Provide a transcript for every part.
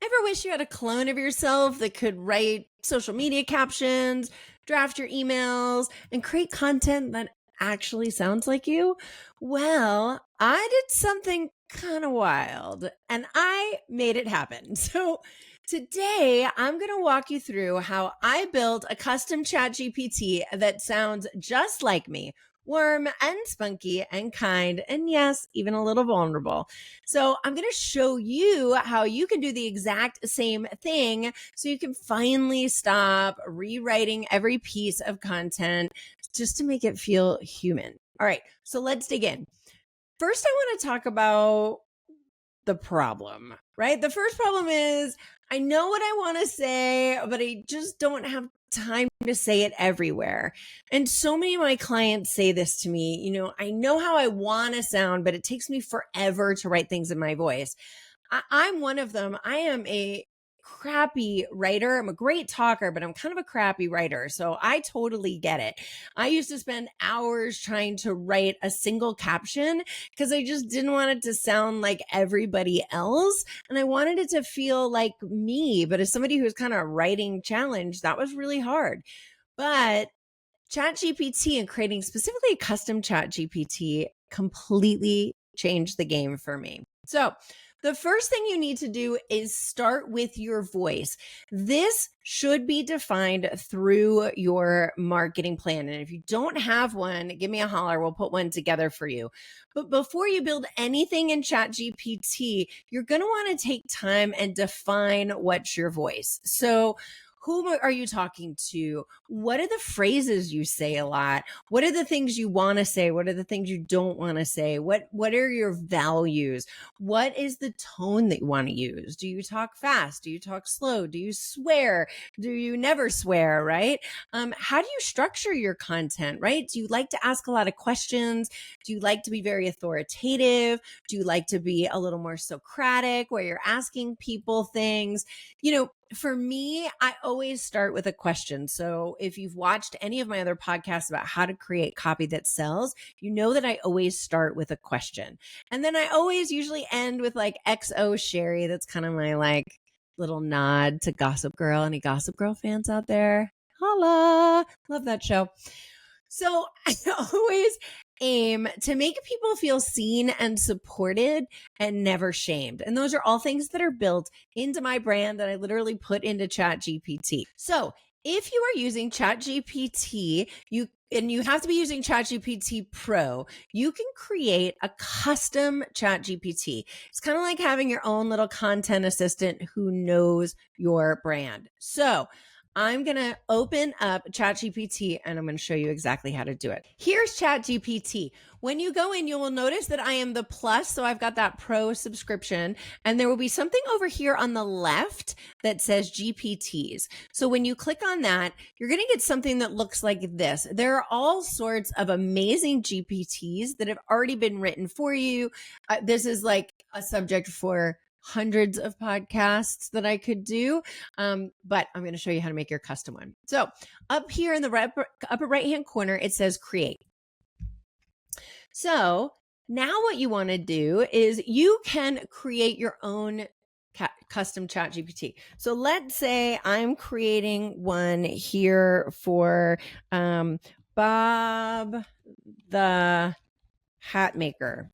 Ever wish you had a clone of yourself that could write social media captions, draft your emails, and create content that actually sounds like you? Well, I did something kind of wild and I made it happen. So today I'm going to walk you through how I built a custom chat GPT that sounds just like me. Warm and spunky and kind, and yes, even a little vulnerable. So, I'm going to show you how you can do the exact same thing so you can finally stop rewriting every piece of content just to make it feel human. All right, so let's dig in. First, I want to talk about the problem, right? The first problem is I know what I want to say, but I just don't have time to say it everywhere. And so many of my clients say this to me, I know how I want to sound, but it takes me forever to write things in my voice. I'm one of them. I am a crappy writer. I'm a great talker, but I'm kind of a crappy writer. So I totally get it. I used to spend hours trying to write a single caption because I just didn't want it to sound like everybody else. And I wanted it to feel like me. But as somebody who's kind of writing challenged, that was really hard. But ChatGPT and creating specifically a custom ChatGPT completely changed the game for me. So the first thing you need to do is start with your voice. This should be defined through your marketing plan. And if you don't have one, give me a holler. We'll put one together for you. But before you build anything in ChatGPT, you're going to want to take time and define what's your voice. So who are you talking to? What are the phrases you say a lot? What are the things you want to say? What are the things you don't want to say? What are your values? What is the tone that you want to use? Do you talk fast? Do you talk slow? Do you swear? Do you never swear, right? How do you structure your content, right? Do you like to ask a lot of questions? Do you like to be very authoritative? Do you like to be a little more Socratic where you're asking people things? For me, I always start with a question. So if you've watched any of my other podcasts about how to create copy that sells, you know that I always start with a question. And then I always usually end with like XO Sherry. That's kind of my little nod to Gossip Girl. Any Gossip Girl fans out there? Holla. Love that show. So I always aim to make people feel seen and supported and never shamed. And those are all things that are built into my brand that I literally put into ChatGPT. So if you are using ChatGPT, you have to be using ChatGPT Pro, you can create a custom ChatGPT. It's kind of like having your own little content assistant who knows your brand. So I'm going to open up ChatGPT and I'm going to show you exactly how to do it. Here's ChatGPT. When you go in, you will notice that I am the plus. So I've got that pro subscription and there will be something over here on the left that says GPTs. So when you click on that, you're going to get something that looks like this. There are all sorts of amazing GPTs that have already been written for you. This is like a subject for hundreds of podcasts that I could do. But I'm going to show you how to make your custom one. So up here in the upper right-hand corner, it says create. So now what you want to do is you can create your own custom chat GPT. So let's say I'm creating one here for Bob the hat maker.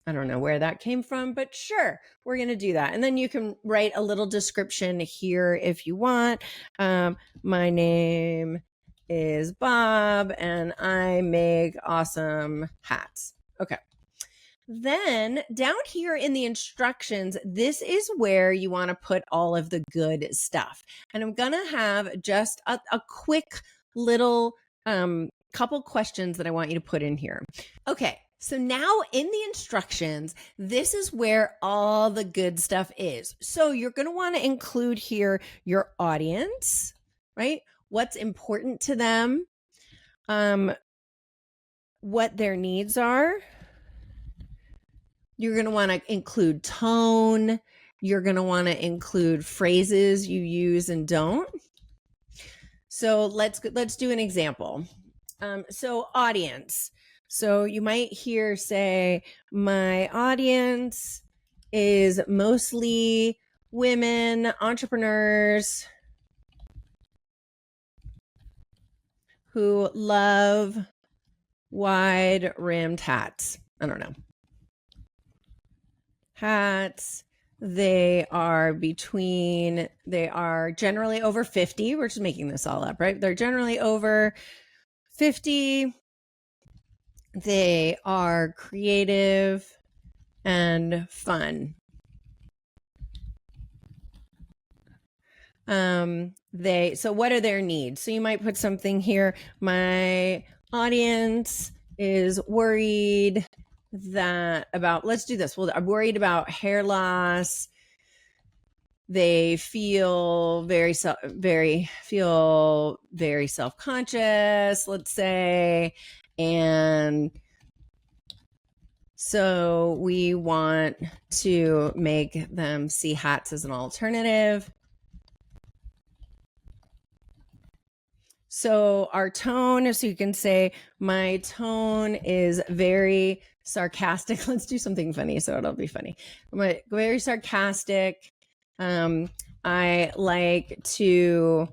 I don't know where that came from, but sure, we're going to do that. And then you can write a little description here if you want. My name is Bob and I make awesome hats. Okay. Then down here in the instructions, this is where you want to put all of the good stuff. And I'm going to have just a quick little couple questions that I want you to put in here. Okay. So now in the instructions, this is where all the good stuff is. So you're going to want to include here your audience, right? What's important to them, what their needs are. You're going to want to include tone. You're going to want to include phrases you use and don't. So let's do an example. So audience. So you might hear say, my audience is mostly women, entrepreneurs who love wide rimmed hats. I don't know. Hats. They are generally over 50. We're just making this all up, right? They're generally over 50. They are creative and fun. So what are their needs? So you might put something here. My audience is worried let's do this. Well, I'm worried about hair loss. They feel very self-conscious, let's say, and so we want to make them see hats as an alternative. So our tone, so you can say, my tone is very sarcastic. Let's do something funny so it'll be funny. Very sarcastic. I like to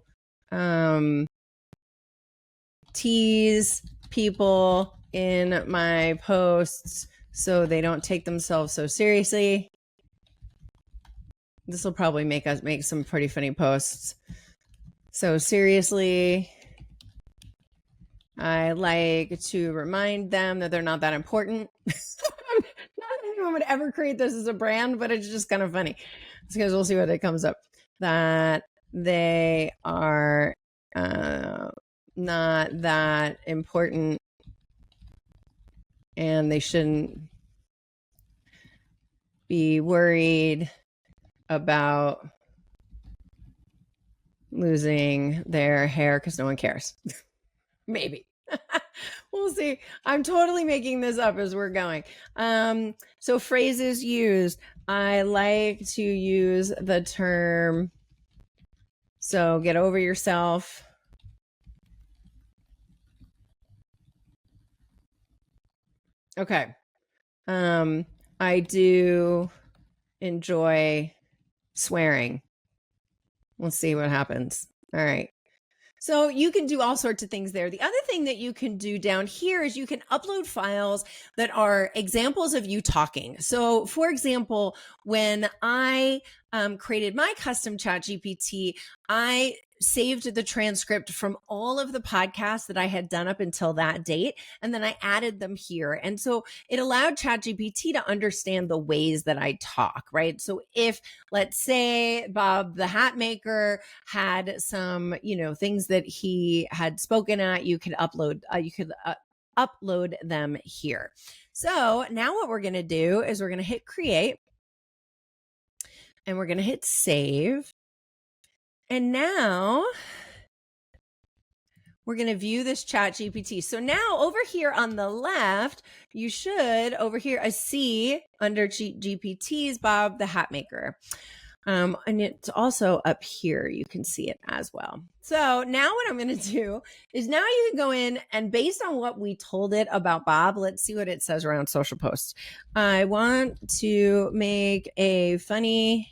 tease people in my posts so they don't take themselves so seriously. This will probably make some pretty funny posts. So seriously, I like to remind them that they're not that important. Not that anyone would ever create this as a brand, but it's just kind of funny. Because we'll see what it comes up. That they are not that important and they shouldn't be worried about losing their hair because no one cares. Maybe. We'll see. I'm totally making this up as we're going. So phrases used. I like to use the term, so get over yourself. Okay. I do enjoy swearing. We'll see what happens. All right. So you can do all sorts of things there. The other thing that you can do down here is you can upload files that are examples of you talking. So for example, when I created my custom ChatGPT, I saved the transcript from all of the podcasts that I had done up until that date, and then I added them here. And so it allowed ChatGPT to understand the ways that I talk, right? So if, let's say, Bob the hat maker had some, things that he had spoken at, you could upload them here. So now what we're going to do is we're going to hit create and we're going to hit save. And now we're going to view this ChatGPT. So now over here on the left, you should over here see under GPT's Bob the hat maker. And it's also up here. You can see it as well. So now what I'm going to do is now you can go in and based on what we told it about Bob, let's see what it says around social posts. I want to make a funny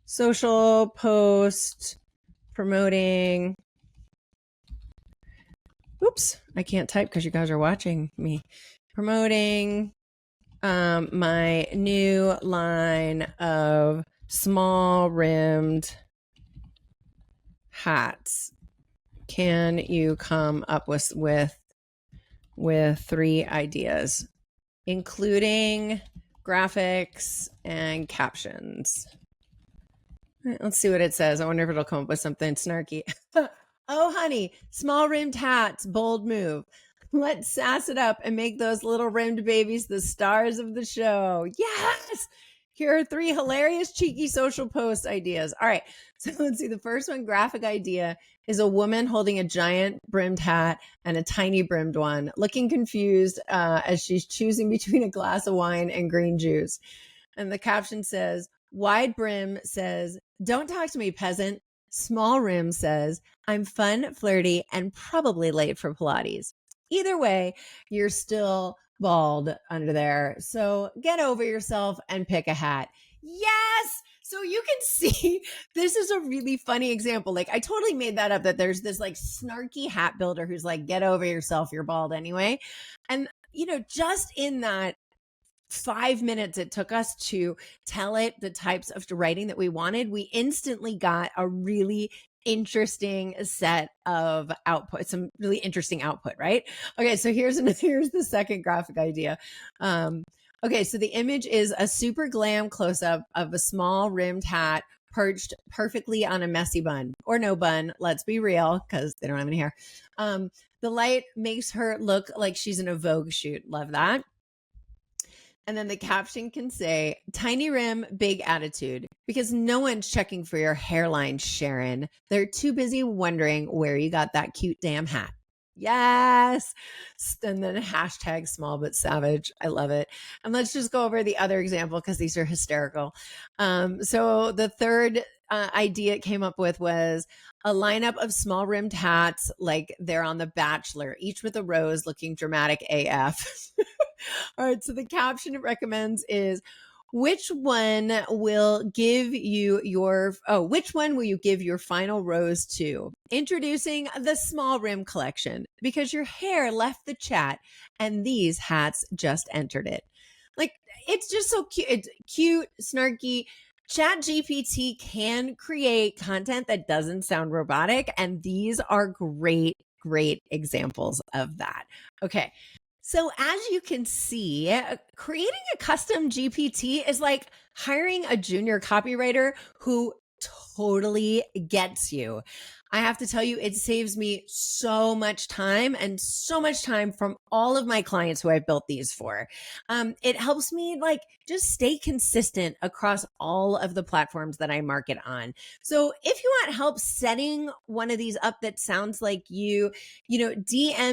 social post promoting. Oops, I can't type because you guys are watching me. Promoting my new line of small rimmed hats. Can you come up with 3 ideas, including graphics and captions? All right, let's see what it says. I wonder if it'll come up with something snarky. Oh, honey, small rimmed hats, bold move. Let's sass it up and make those little rimmed babies the stars of the show. Yes! Here are 3 hilarious, cheeky social post ideas. All right, so let's see. The first one, graphic idea, is a woman holding a giant brimmed hat and a tiny brimmed one, looking confused as she's choosing between a glass of wine and green juice. And the caption says, wide brim says, don't talk to me, peasant. Small rim says, I'm fun, flirty, and probably late for Pilates. Either way, you're still bald under there. So get over yourself and pick a hat. Yes! So you can see this is a really funny example. Like I totally made that up that there's this like snarky hat builder who's like, get over yourself, you're bald anyway. And just in that 5 minutes it took us to tell it the types of writing that we wanted, we instantly got a really interesting set of output, some really interesting output, right? Okay, so here's the second graphic idea. Okay, so the image is a super glam close-up of a small rimmed hat perched perfectly on a messy bun, or no bun, let's be real, because they don't have any hair. The light makes her look like she's in a Vogue shoot. Love that. And then the caption can say, tiny rim, big attitude, because no one's checking for your hairline, Sharon. They're too busy wondering where you got that cute damn hat. Yes. And then hashtag small but savage. I love it. And let's just go over the other example because these are hysterical. So the third idea it came up with was a lineup of small rimmed hats like they're on The Bachelor, each with a rose looking dramatic AF. All right, so the caption it recommends is, which one will you give your final rose to? Introducing the small rim collection because your hair left the chat and these hats just entered it. Like, it's just so cute. It's cute, snarky. ChatGPT can create content that doesn't sound robotic, and these are great examples of that. Okay. So as you can see, creating a custom GPT is like hiring a junior copywriter who totally gets you. I have to tell you, it saves me so much time and so much time from all of my clients who I've built these for. It helps me like just stay consistent across all of the platforms that I market on. So if you want help setting one of these up that sounds like DM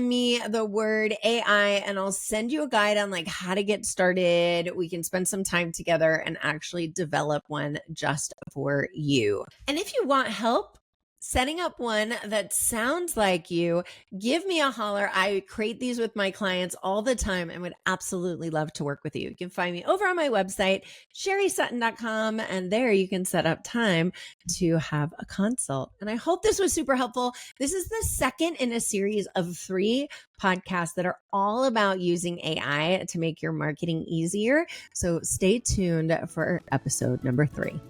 me the word AI and I'll send you a guide on like how to get started. We can spend some time together and actually develop one just for you. And if you want help setting up one that sounds like you, give me a holler. I create these with my clients all the time and would absolutely love to work with you. You can find me over on my website, sherrysutton.com, and there you can set up time to have a consult. And I hope this was super helpful. This is the second in a series of 3 podcasts that are all about using AI to make your marketing easier. So stay tuned for episode number 3.